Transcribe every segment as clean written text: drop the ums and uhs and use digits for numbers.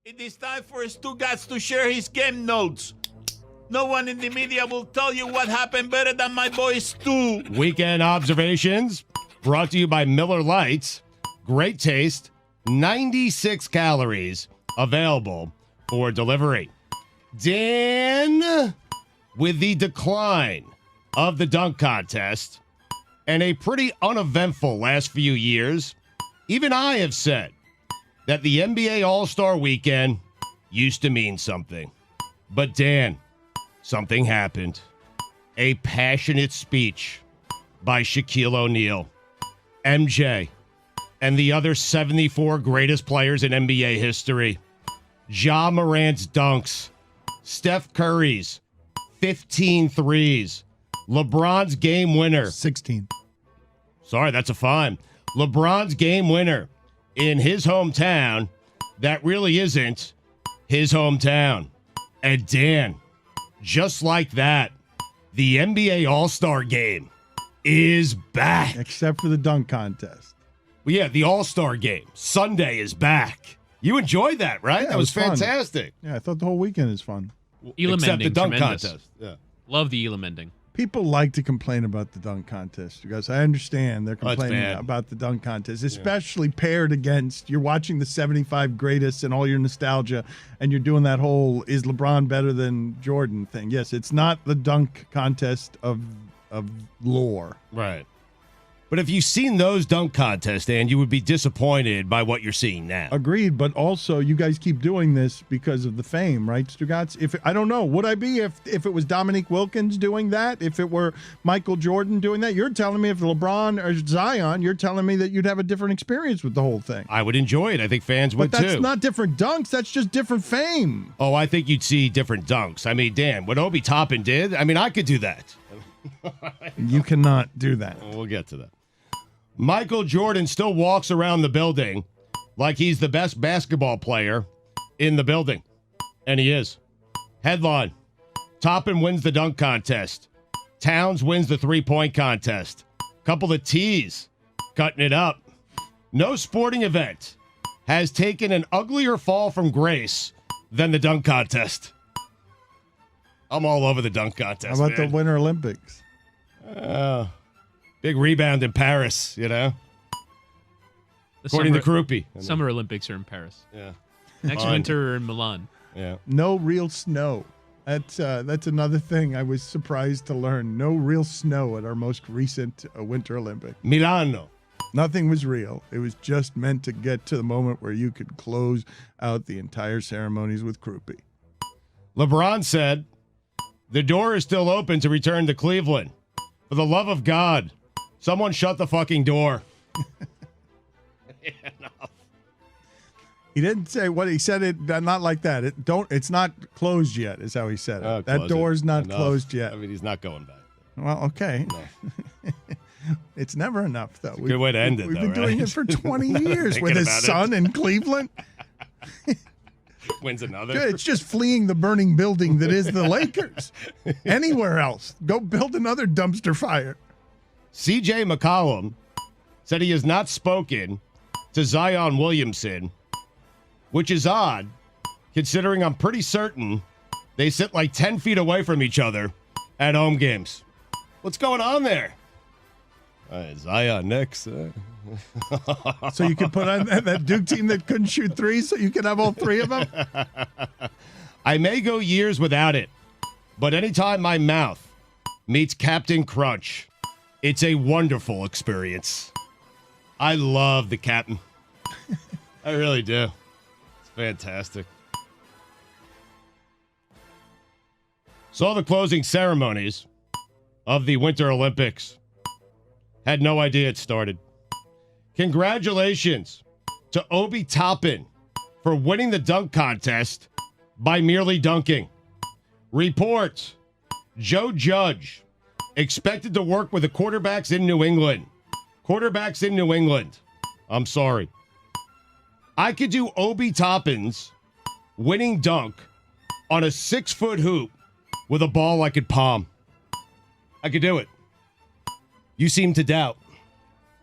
It is time for Stugotz to share his game notes. No one in the media will tell you what happened better than my boy Stu. Weekend observations brought to you by Miller Lite. Great taste, 96 calories, available for delivery. Dan, with the decline of the dunk contest and a pretty uneventful last few years, even I have said that the NBA All-Star Weekend used to mean something. But Dan, something happened. A passionate speech by Shaquille O'Neal, MJ, and the other 74 greatest players in NBA history. Ja Morant's dunks, Steph Curry's 15 threes, LeBron's game winner. 16. Sorry, that's a fine. LeBron's game winner in his hometown that really isn't his hometown. And Dan, just like that, the NBA All-Star Game is back. Except for the dunk contest. Well, yeah, the All-Star Game. Sunday is back. You enjoyed that, right? Yeah, that was fun. fantastic. Yeah, I thought the whole weekend is fun. Elam Except ending, the dunk tremendous. contest. Yeah. Love the Elam ending. People like to complain about the dunk contest, you guys. I understand they're it's complaining bad. about the dunk contest, especially paired against you're watching the 75 greatest and all your nostalgia, and you're doing that whole is LeBron better than Jordan thing. Yes, it's not the dunk contest of lore. Right. But if you've seen those dunk contests, Dan, you would be disappointed by what you're seeing now. Agreed, but also you guys keep doing this because of the fame, right, Stugotz? If I don't know, would I be if it was Dominique Wilkins doing that? If it were Michael Jordan doing that? You're telling me if LeBron or Zion, you're telling me that you'd have a different experience with the whole thing. I would enjoy it. I think fans would But that's too. not different dunks. That's just different fame. Oh, I think you'd see different dunks. I mean, Dan, what Obi Toppin did, I mean, I could do that. You cannot do that. We'll get to that. Michael Jordan still walks around the building like he's the best basketball player in the building. And he is. Headline: Toppin wins the dunk contest. Towns wins the three-point contest. Couple of T's cutting it up. No sporting event has taken an uglier fall from grace than the dunk contest. I'm all over the dunk contest. How about man. the Winter Olympics? Big rebound in Paris, you know? According to Krupi. Summer Olympics are in Paris. Yeah. Next Fine. winter are in Milan. Yeah. No real snow. That's another thing I was surprised to learn. No real snow at our most recent Winter Olympic. Milano. Nothing was real. It was just meant to get to the moment where you could close out the entire ceremonies with Krupi. LeBron said, the door is still open to return to Cleveland. For the love of God, someone shut the fucking door. He didn't say what he said. It not like that. It's not closed yet. Is how he said it. That Close door's it. not Enough. closed yet. I mean, he's not going back. Well, okay. No. It's never enough, though. Good way to end it, We've though, been doing right? it for 20 years Thinking with his about it. son in Cleveland. Wins another. Good. It's just fleeing the burning building that is the Lakers. Anywhere else, go build another dumpster fire. C.J. McCollum said he has not spoken to Zion Williamson, which is odd, considering I'm pretty certain they sit like 10 feet away from each other at home games. What's going on there? Zion next. So you could put on that Duke team that couldn't shoot threes so you could have all three of them? I may go years without it, but anytime my mouth meets Captain Crunch, it's a wonderful experience. I love the captain. I really do. It's fantastic. Saw the closing ceremonies of the Winter Olympics. Had no idea it started. Congratulations to Obi Toppin for winning the dunk contest by merely dunking. Report: Joe Judge expected to work with the quarterbacks in New England. Quarterbacks in New England. I'm sorry. I could do Obi Toppin's winning dunk on a 6-foot hoop with a ball I could palm. I could do it. You seem to doubt.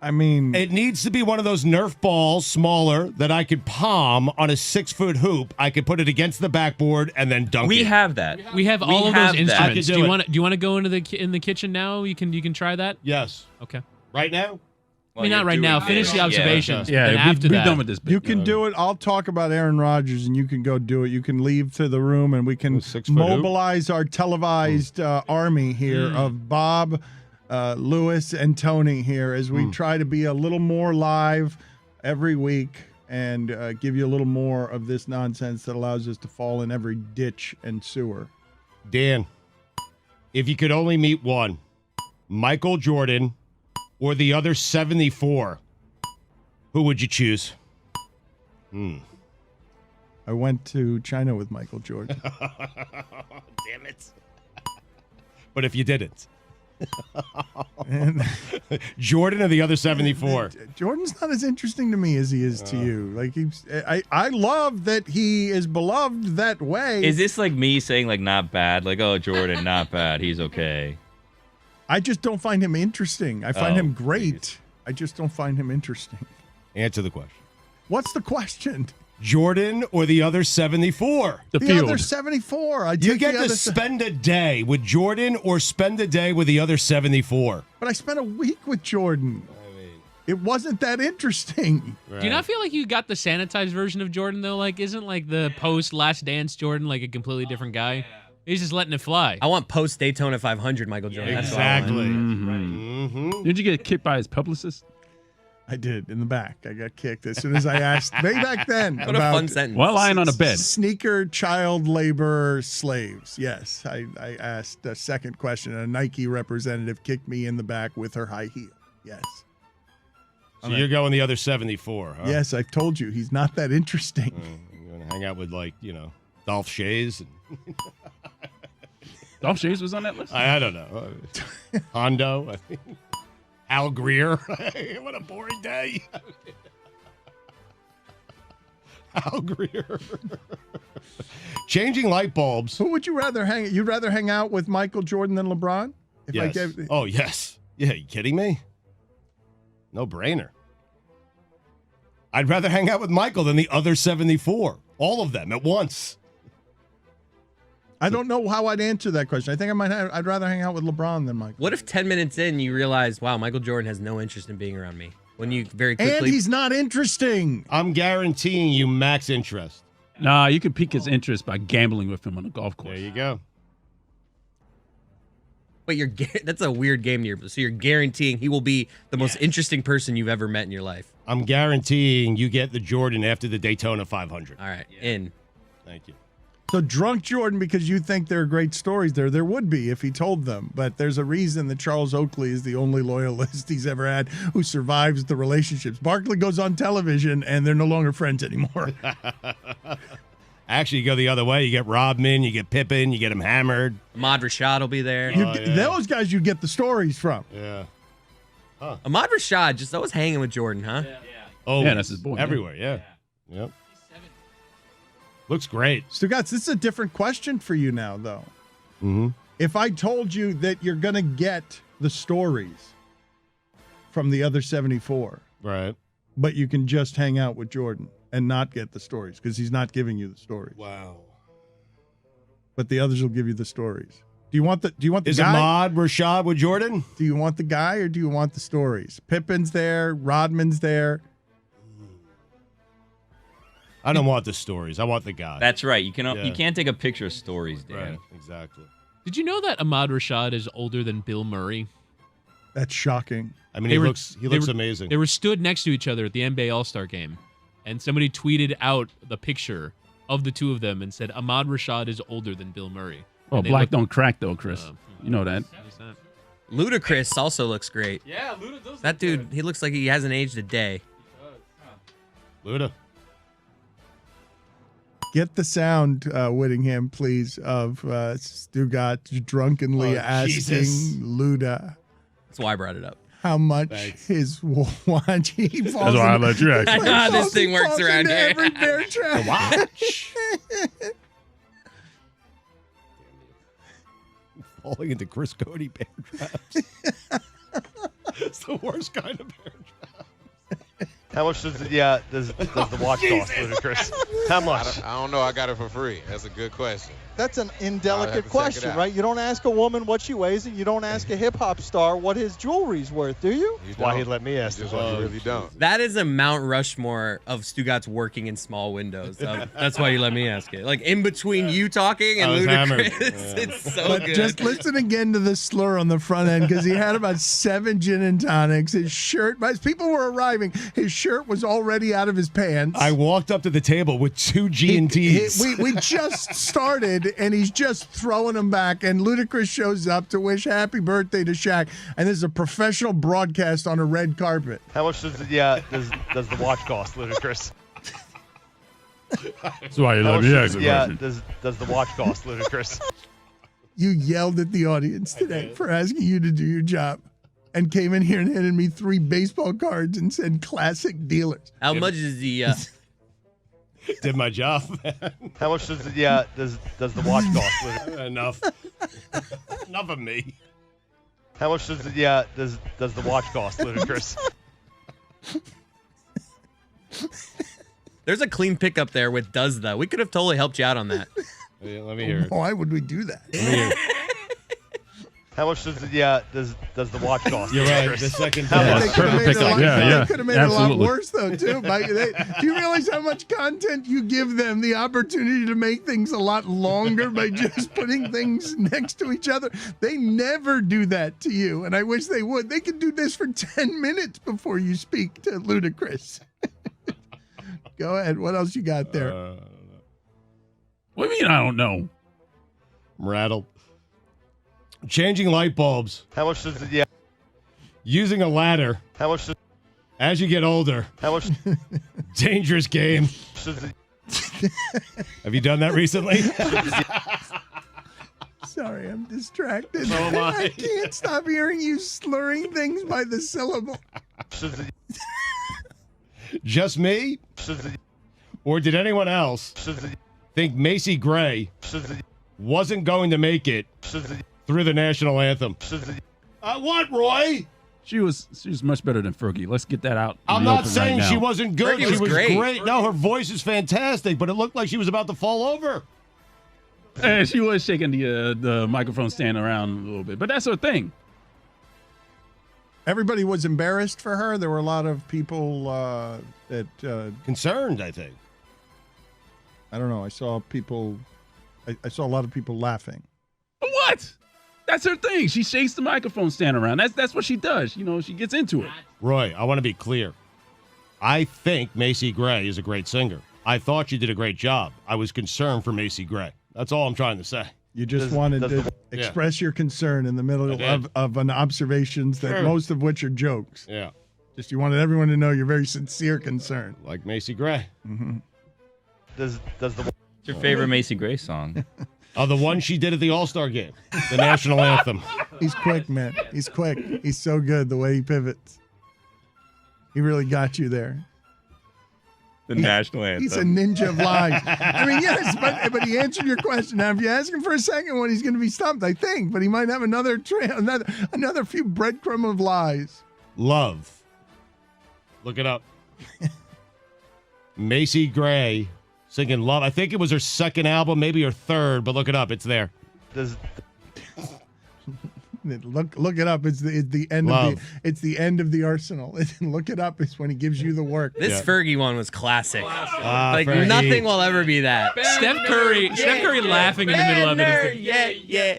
I mean, It needs to be one of those Nerf balls, smaller, that I could palm on a 6-foot hoop. I could put it against the backboard and then dunk it. We have that. We have all of have those that. I could instruments. do Do you it. want to? Do you want to go into the kitchen now? You can try that. Yes. Okay. Right now? I mean, not right now. Finish the observations. Yeah, and after be that, done with this. you can do it. I'll talk about Aaron Rodgers, and you can go do it. You can leave to the room, and we can 6 foot hoop? mobilize our televised army here of Bob, Lewis, and Tony here as we try to be a little more live every week and give you a little more of this nonsense that allows us to fall in every ditch and sewer. Dan, if you could only meet one, Michael Jordan or the other 74, who would you choose? I went to China with Michael Jordan. Damn it. But if you didn't. And Jordan or the other 74? Jordan's not as interesting to me as he is to you. Like I love that he is beloved that way. Is this like me saying like not bad? Like, oh, Jordan, not bad. He's okay. I just don't find him interesting. I find Oh, him great. I just don't find him interesting. Answer the question. What's the question? Jordan or the other 74? The The field. other 74. I You take get the to other spend a day with Jordan or spend a day with the other 74. but I spent a week with Jordan. It wasn't that interesting. do you not feel like you got the sanitized version of Jordan though? Like, isn't like the post Last Dance Jordan like a completely different guy? He's just letting it fly. I want post Daytona 500 Michael Jordan. That's what I want. Exactly. Mm-hmm. Did you get kicked by his publicist? I did in the back. I got kicked as soon as I asked way back then What a about fun sentence. While lying on a bed. sneaker child labor slaves. Yes, I asked a second question. A Nike representative kicked me in the back with her high heel. Yes. So you're going the other 74, huh? Yes, I've told you he's not that interesting. You're going to hang out with, like, Dolph Shays. And Dolph Shays was on that list? I don't know. Hondo. I think. Al Greer. What a boring day. Al Greer. Changing light bulbs. Who would you rather hang? You'd rather hang out with Michael Jordan than LeBron? If I Yes. gave, Oh, yes. Yeah, you kidding me? No brainer. I'd rather hang out with Michael than the other 74. All of them at once. I don't know how I'd answer that question. I think I'd rather hang out with LeBron than Michael. What if 10 minutes in you realize, wow, Michael Jordan has no interest in being around me? When you very And quickly. he's not interesting. I'm guaranteeing you max interest. Nah, you can pique his interest by gambling with him on a golf course. There you go. But that's a weird game. So you're guaranteeing he will be the most interesting person you've ever met in your life. I'm guaranteeing you get the Jordan after the Daytona 500. All right, in. Thank you. So drunk Jordan because you think there are great stories there. There would be if he told them. But there's a reason that Charles Oakley is the only loyalist he's ever had who survives the relationships. Barkley goes on television and they're no longer friends anymore. Actually, you go the other way. You get Rodman, you get Pippen, you get him hammered. Ahmad Rashad will be there. Those guys you get the stories from. Yeah. Ahmad Rashad just always hanging with Jordan, huh? Oh, Yeah, that's his boy, man. Everywhere, yeah. Yep. Looks great. Stugotz, this is a different question for you now, though. Mm-hmm. If I told you that you're going to get the stories from the other 74, Right. but you can just hang out with Jordan and not get the stories because he's not giving you the stories. Wow. But the others will give you the stories. Do you want the Is guy? Ahmad Rashad with Jordan? Do you want the guy or do you want the stories? Pippen's there, Rodman's there. I don't want the stories. I want the guy. That's right. You Yeah. can't take a picture of stories, Dan. right. Exactly. Did you know that Ahmad Rashad is older than Bill Murray? That's shocking. I mean, They he were- looks they were- amazing. They were stood next to each other at the NBA All-Star game, and somebody tweeted out the picture of the two of them and said Ahmad Rashad is older than Bill Murray. Well, And they black looked- don't crack, though, Chris. You know that. Ludacris also looks great. Yeah, Luda does. That dude, he looks like he hasn't aged a day. Luda. Get the sound, Whittingham, please, of Stugotz drunkenly Oh, asking Jesus. Luda That's why I brought it up. how much Thanks. his watch. He falls That's why I let you ask. I know how this thing works falls around into here. every bear trap. Watch. Falling into Chris Cody bear traps. It's the worst kind of bear trap. How much does the watch cost, Ludacris? How much? I don't know. I got it for free. That's a good question. That's an I'll have to indelicate check it question, out. right? You don't ask a woman what she weighs, and you don't ask a hip hop star what his jewelry's worth, do you? You Why he don't. let me ask You this just- one. you really don't. That is a Mount Rushmore of Stugotz working in small windows. That's why you let me ask it. Like in between you talking and I was hammered. Ludacris. It's so But good. just listen again to the slur on the front end because he had about 7 gin and tonics. His shirt, as people were arriving, his shirt was already out of his pants. I walked up to the table with 2 G&Ts. We just started, and he's just throwing them back. And Ludacris shows up to wish happy birthday to Shaq. And this is a professional broadcast on a red carpet. How much does the watch cost, Ludacris? That's why you How let much me ask the question. does the watch cost, Ludacris? You yelled at the audience today for asking you to do your job, and came in here and handed me 3 baseball cards and said "classic dealers." How much is the? Did my job. How much does the watch cost, Ludacris? Enough. Enough of me. How much does the watch cost, Ludacris? There's a clean pickup there with does though. We could have totally helped you out on that. Let me hear it. Why would we do that? Let me hear it. How much does the watch cost? You're right. Ludacris? The second How time. much? They could have made it a lot, Yeah. they could have made it a lot Absolutely. worse, though, too. Mike. Do you realize how much content you give them the opportunity to make things a lot longer by just putting things next to each other? They never do that to you, and I wish they would. They could do this for 10 minutes before you speak to Ludacris. Go ahead. What else you got there? What do you mean I don't know? I'm rattled. Changing light bulbs. How much does Using a ladder. How much As you get older. How much Dangerous game. does Have you done that recently? Sorry, I'm distracted. So am I. I can't stop hearing you slurring things by the syllable. Just me? Or did anyone else think Macy Gray wasn't going to make it through the national anthem? What, Roy? She was much better than Fergie. Let's get that out. in I'm the not open saying right she now. wasn't good. Fergie She was was great. great. No, her voice is fantastic, but it looked like she was about to fall over. And she was shaking the microphone stand around a little bit, but that's her thing. Everybody was embarrassed for her. There were a lot of people that Concerned, I think. I don't know. I saw people. I saw a lot of people laughing. But what? That's her thing. She shakes the microphone stand around. That's what she does. You know, she gets into it. Roy, I want to be clear. I think Macy Gray is a great singer. I thought she did a great job. I was concerned for Macy Gray. That's all I'm trying to say. You just wanted to express your concern in the middle of an observations that Sure. most of which are jokes. Yeah. Just you wanted everyone to know your very sincere concern. Like Macy Gray. does the What's your favorite Macy Gray song? The one she did at the All-Star game. The national anthem. He's quick, man. He's quick. He's so good the way he pivots. He really got you there. The national anthem. He's a ninja of lies. I mean, yes, but he answered your question. Now, if you ask him for a second one, he's going to be stumped, I think. But he might have another few breadcrumb of lies. Love. Look it up. Macy Gray singing Love. I think it was her second album, maybe her third, but look it up. It's there. does Look it up. It's the end Love. of the end of the arsenal. Look it up. It's when he gives you the work. This Yeah. Fergie one was classic. Like Fergie. nothing will ever be that. Steph Curry laughing in the middle of it. Yeah. Yeah.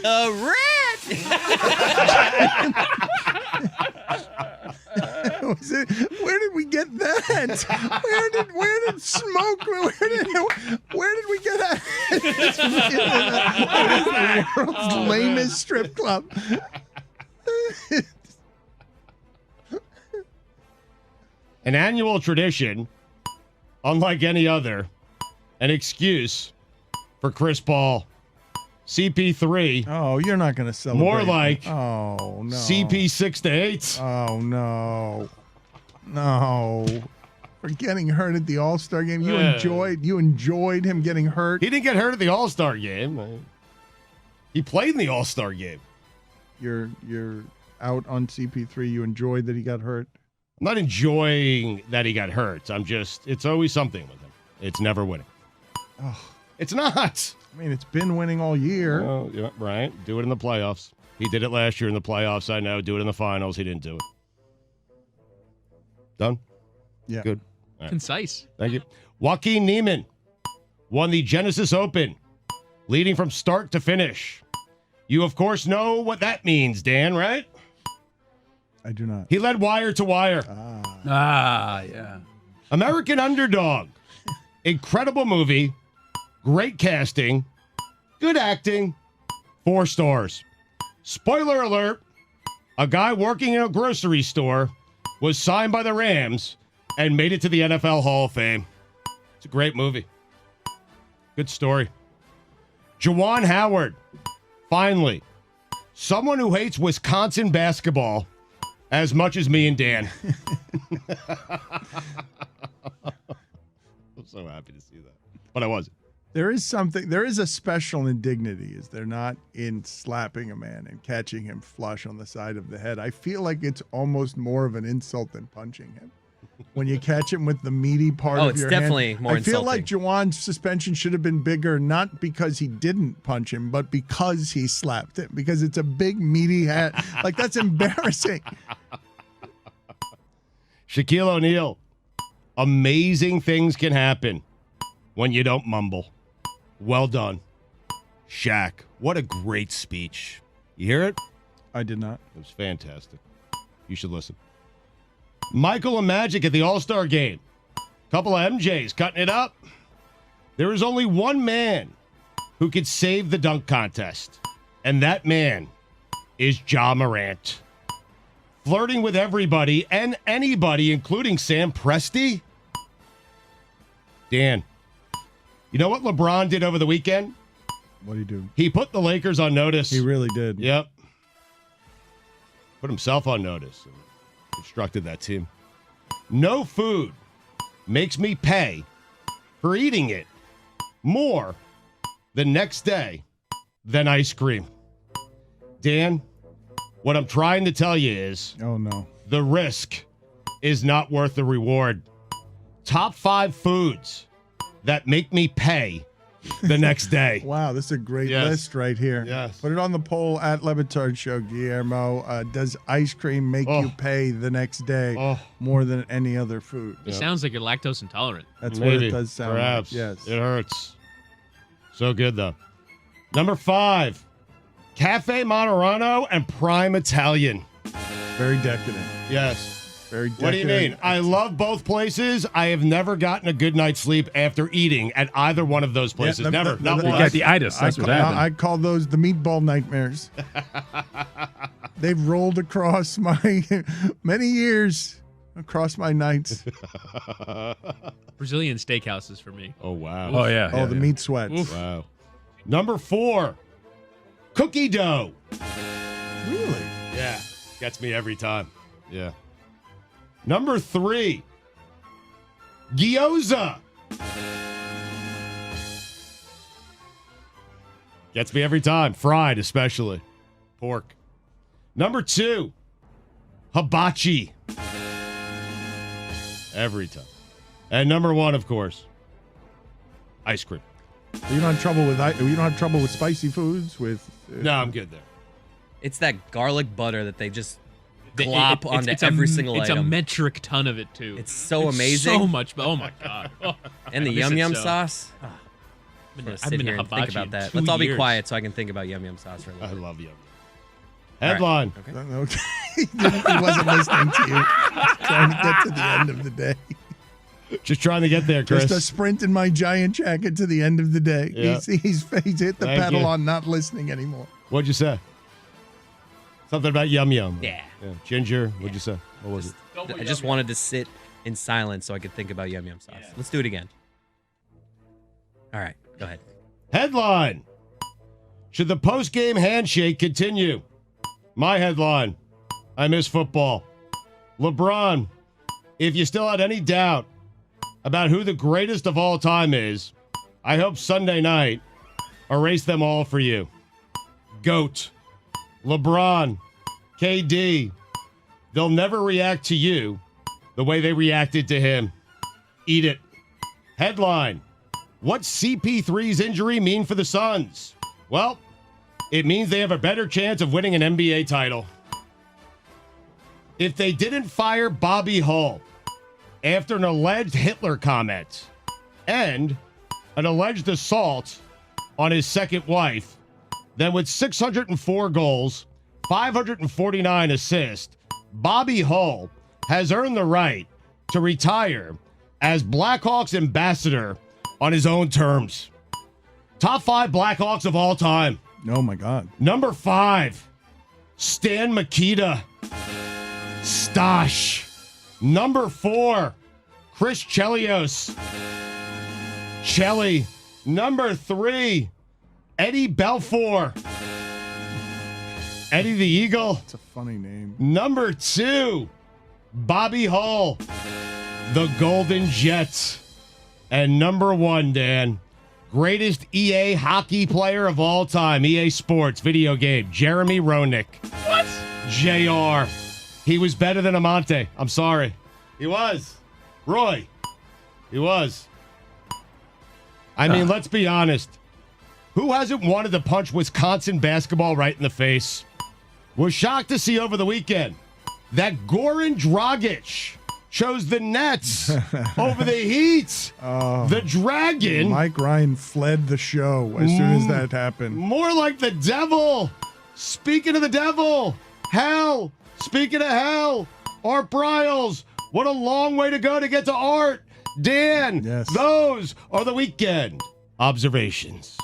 A rat. Where did we get that? Where did smoke? Where did we get that? It's the world's lamest strip club. An annual tradition, unlike any other, an excuse for Chris Paul. CP3, Oh, you're not going to celebrate. more like Oh no. CP 6 to 8. Oh no. For getting hurt at the All-Star game. You enjoyed him getting hurt. He didn't get hurt at the All-Star game. He played in the All-Star game. You're out on CP3. You enjoy that he got hurt. I'm not enjoying that he got hurt. It's always something with him. It's never winning. Oh, It's not. I mean, it's been winning all year. Oh, yeah, right. Do it in the playoffs. He did it last year in the playoffs. I know. Do it in the finals. He didn't do it. Done? Yeah. Good. All right. Concise. Thank you. Joaquin Neiman won the Genesis Open, leading from start to finish. You, of course, know what that means, Dan, right? I do not. He led wire to wire. Yeah. American Underdog. Incredible movie. Great casting. Good acting. 4 stars. Spoiler alert. A guy working in a grocery store was signed by the Rams and made it to the NFL Hall of Fame. It's a great movie. Good story. Juwan Howard. Finally. Someone who hates Wisconsin basketball as much as me and Dan. I'm so happy to see that. But I wasn't. There is a special indignity, is there not, in slapping a man and catching him flush on the side of the head. I feel like it's almost more of an insult than punching him. When you catch him with the meaty part of your hand. Oh, it's definitely more I feel insulting. like Juwan's suspension should have been bigger, not because he didn't punch him, but because he slapped him. Because it's a big, meaty head. Like, that's embarrassing. Shaquille O'Neal. Amazing things can happen when you don't mumble. Well done. Shaq. What a great speech. You hear it? I did not. It was fantastic. You should listen. Michael and Magic at the All-Star game. Couple of MJs cutting it up. There is only one man who could save the dunk contest, and that man is Ja Morant. Flirting with everybody and anybody, including Sam Presti. Dan, you know what LeBron did over the weekend? What did he do? He put the Lakers on notice. He really did. Yep. Put himself on notice and instructed that team. No food makes me pay for eating it more the next day than ice cream. Dan, what I'm trying to tell you is Oh, no. the risk is not worth the reward. Top 5 foods that make me pay the next day. Wow, this is a great Yes. list right here. Yes. Put it on the poll at LeBatard Show, Guillermo. Does ice cream make you pay the next day more than any other food? It sounds like you're lactose intolerant. That's what Maybe. it does sound Perhaps. like. Yes. It hurts. So good, though. Number 5, Cafe Monterano and Prime Italian. Very decadent. Yes. Very decadent. What do you mean? I love both places. I have never gotten a good night's sleep after eating at either one of those places. Yeah, never. Not You once. got the itis. That's what happened. I call those the meatball nightmares. They've rolled across my many years, across my nights. Brazilian steakhouses for me. Oh, wow. Oh, yeah. Oh, the meat sweats. Wow. Number 4, cookie dough. Really? Yeah. Gets me every time. Yeah. Number 3, gyoza. Gets me every time. Fried, especially. Pork. Number 2, hibachi. Every time. And number 1, of course, ice cream. You don't have trouble with spicy foods? No, I'm good there. It's that garlic butter that they just glop onto every single It's item. a metric ton of it, too. It's so amazing. So much. Oh, my God. Oh, And the I miss yum it yum so. sauce. Oh, I've I'm been, gonna I've sit been here to and think hibachi about that. in Let's all 2 be years. quiet so I can think about yum yum sauce for a I little bit. love you. All right. Headline. Okay. Okay. He wasn't listening to you. Trying to get to the end of the day. Just trying to get there, Chris. Just a sprint in my giant jacket to the end of the day. Yeah. He's hit the Thank pedal you. on not listening anymore. What'd you say? Something about yum yum. Yeah. Ginger. What'd you say? What was it? I just wanted to sit in silence so I could think about yum yum sauce. Yeah. Let's do it again. All right, go ahead. Headline. Should the post-game handshake continue? My headline. I miss football. LeBron, if you still had any doubt about who the greatest of all time is, I hope Sunday night erased them all for you. GOAT. LeBron, KD, they'll never react to you the way they reacted to him. Eat it. Headline, what's CP3's injury mean for the Suns? Well, it means they have a better chance of winning an NBA title. If they didn't fire Bobby Hull after an alleged Hitler comment and an alleged assault on his second wife, then with 604 goals, 549 assists, Bobby Hull has earned the right to retire as Blackhawks ambassador on his own terms. Top 5 Blackhawks of all time. Oh, my God. Number 5, Stan Mikita. Stosh. Number 4, Chris Chelios. Chelly. Number 3, Eddie Belfour. Eddie the Eagle. It's a funny name. Number 2, Bobby Hull. The Golden Jets. And number 1, Dan, greatest EA hockey player of all time, EA Sports video game, Jeremy Roenick. What? JR. He was better than Amante. I'm sorry. He was. Roy. He was. I mean, let's be honest. Who hasn't wanted to punch Wisconsin basketball right in the face? Was shocked to see over the weekend that Goran Dragic chose the Nets over the Heat. The Dragon. Mike Ryan fled the show as soon as that happened. More like the devil. Speaking of the devil, hell. Speaking of hell, Art Briles. What a long way to go to get to Art. Dan, Yes. Those are the weekend observations.